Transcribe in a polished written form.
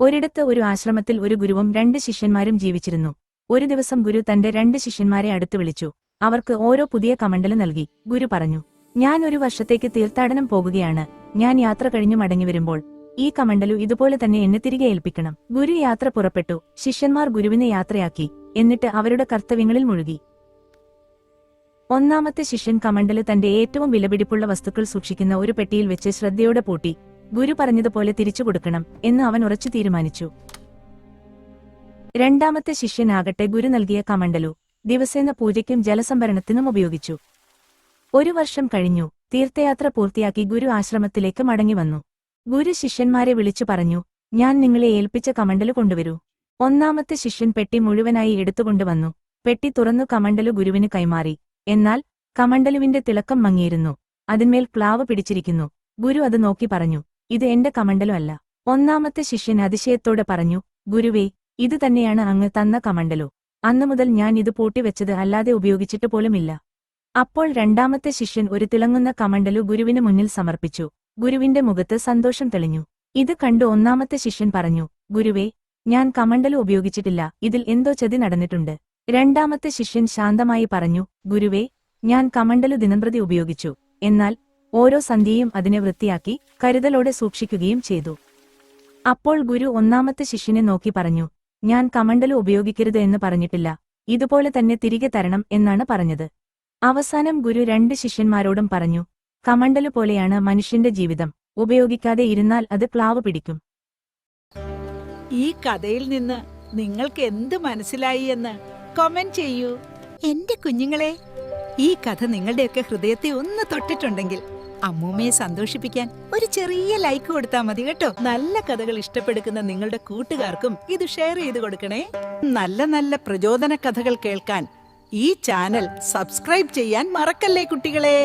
ഒരിടത്ത് ഒരു ആശ്രമത്തിൽ ഒരു ഗുരുവും 2 ശിഷ്യന്മാരും ജീവിച്ചിരുന്നു. ഒരു ദിവസം ഗുരു തന്റെ 2 ശിഷ്യന്മാരെ അടുത്ത് വിളിച്ചു. അവർക്ക് ഓരോ പുതിയ കമണ്ഡല് നൽകി. ഗുരു പറഞ്ഞു, ഞാൻ ഒരു വർഷത്തേക്ക് തീർത്ഥാടനം പോകുകയാണ്. ഞാൻ യാത്ര കഴിഞ്ഞു മടങ്ങിവരുമ്പോൾ ഈ കമണ്ഡലു ഇതുപോലെ തന്നെ എന്നെ തിരികെ ഏൽപ്പിക്കണം. ഗുരു യാത്ര പുറപ്പെട്ടു. ശിഷ്യന്മാർ ഗുരുവിനെ യാത്രയാക്കി. എന്നിട്ട് അവരുടെ കർത്തവ്യങ്ങളിൽ മുഴുകി. ഒന്നാമത്തെ ശിഷ്യൻ കമണ്ഡല് തന്റെ ഏറ്റവും വിലപിടിപ്പുള്ള വസ്തുക്കൾ സൂക്ഷിക്കുന്ന ഒരു പെട്ടിയിൽ വെച്ച് ശ്രദ്ധയോടെ പൂട്ടി. ഗുരു പറഞ്ഞതുപോലെ തിരിച്ചു കൊടുക്കണം എന്ന് അവൻ ഉറച്ചു തീരുമാനിച്ചു. രണ്ടാമത്തെ ശിഷ്യനാകട്ടെ ഗുരു നൽകിയ കമണ്ഡലു ദിവസേന പൂജയ്ക്കും ജലസംഭരണത്തിനും ഉപയോഗിച്ചു. ഒരു വർഷം കഴിഞ്ഞു. തീർത്ഥയാത്ര പൂർത്തിയാക്കി ഗുരു ആശ്രമത്തിലേക്ക് മടങ്ങിവന്നു. ഗുരു ശിഷ്യന്മാരെ വിളിച്ചു പറഞ്ഞു, ഞാൻ നിങ്ങളെ ഏൽപ്പിച്ച കമണ്ഡലു കൊണ്ടുവരൂ. ഒന്നാമത്തെ ശിഷ്യൻ പെട്ടി മുഴുവനായി എടുത്തുകൊണ്ടുവന്നു. പെട്ടി തുറന്നു കമണ്ഡലു ഗുരുവിന് കൈമാറി. എന്നാൽ കമണ്ഡലുവിന്റെ തിളക്കം മങ്ങിയിരുന്നു. അതിന്മേൽ ക്ലാവ് പിടിച്ചിരിക്കുന്നു. ഗുരു അത് നോക്കി പറഞ്ഞു, ഇത് എന്റെ കമണ്ഡലു അല്ല. ഒന്നാമത്തെ ശിഷ്യൻ അതിശയത്തോടെ പറഞ്ഞു, ഗുരുവേ, ഇത് തന്നെയാണ് അങ്ങ് തന്ന കമണ്ഡലു. അന്നുമുതൽ ഞാൻ ഇത് പൂട്ടിവെച്ചത് അല്ലാതെ ഉപയോഗിച്ചിട്ട് പോലുമില്ല. അപ്പോൾ രണ്ടാമത്തെ ശിഷ്യൻ ഒരു തിളങ്ങുന്ന കമണ്ഡലു ഗുരുവിന് മുന്നിൽ സമർപ്പിച്ചു. ഗുരുവിന്റെ മുഖത്ത് സന്തോഷം തെളിഞ്ഞു. ഇത് കണ്ടു ഒന്നാമത്തെ ശിഷ്യൻ പറഞ്ഞു, ഗുരുവേ, ഞാൻ കമണ്ഡലു ഉപയോഗിച്ചിട്ടില്ല. ഇതിൽ എന്തോ ചതി നടന്നിട്ടുണ്ട്. രണ്ടാമത്തെ ശിഷ്യൻ ശാന്തമായി പറഞ്ഞു, ഗുരുവേ, ഞാൻ കമണ്ഡലു ദിനംപ്രതി ഉപയോഗിച്ചു. എന്നാൽ ഓരോ സന്ധ്യയും അതിനെ വൃത്തിയാക്കി കരുതലോടെ സൂക്ഷിക്കുകയും ചെയ്തു. അപ്പോൾ ഗുരു ഒന്നാമത്തെ ശിഷ്യനെ നോക്കി പറഞ്ഞു, ഞാൻ കമണ്ഡലു ഉപയോഗിക്കരുത് എന്ന് പറഞ്ഞിട്ടില്ല. ഇതുപോലെ തന്നെ തിരികെ തരണം എന്നാണ് പറഞ്ഞത്. അവസാനം ഗുരു 2 ശിഷ്യന്മാരോടും പറഞ്ഞു, കമണ്ഡലു പോലെയാണ് മനുഷ്യന്റെ ജീവിതം. ഉപയോഗിക്കാതെ ഇരുന്നാൽ അത് ക്ലാവ് പിടിക്കും. ഈ കഥയിൽ നിന്ന് നിങ്ങൾക്ക് എന്ത് മനസ്സിലായി എന്ന് കമന്റ് ചെയ്യൂ. എന്റെ കുഞ്ഞുങ്ങളെ, ഈ കഥ നിങ്ങളുടെയൊക്കെ ഹൃദയത്തെ ഒന്ന് തൊട്ടിട്ടുണ്ടെങ്കിൽ അമ്മൂമ്മയെ സന്തോഷിപ്പിക്കാൻ ഒരു ചെറിയ ലൈക്ക് കൊടുത്താൽ മതി കേട്ടോ. നല്ല കഥകൾ ഇഷ്ടപ്പെടുന്ന നിങ്ങളുടെ കൂട്ടുകാർക്കും ഇത് ഷെയർ ചെയ്ത് കൊടുക്കണേ. നല്ല നല്ല പ്രചോദന കഥകൾ കേൾക്കാൻ ഈ ചാനൽ സബ്സ്ക്രൈബ് ചെയ്യാൻ മറക്കല്ലേ കുട്ടികളെ.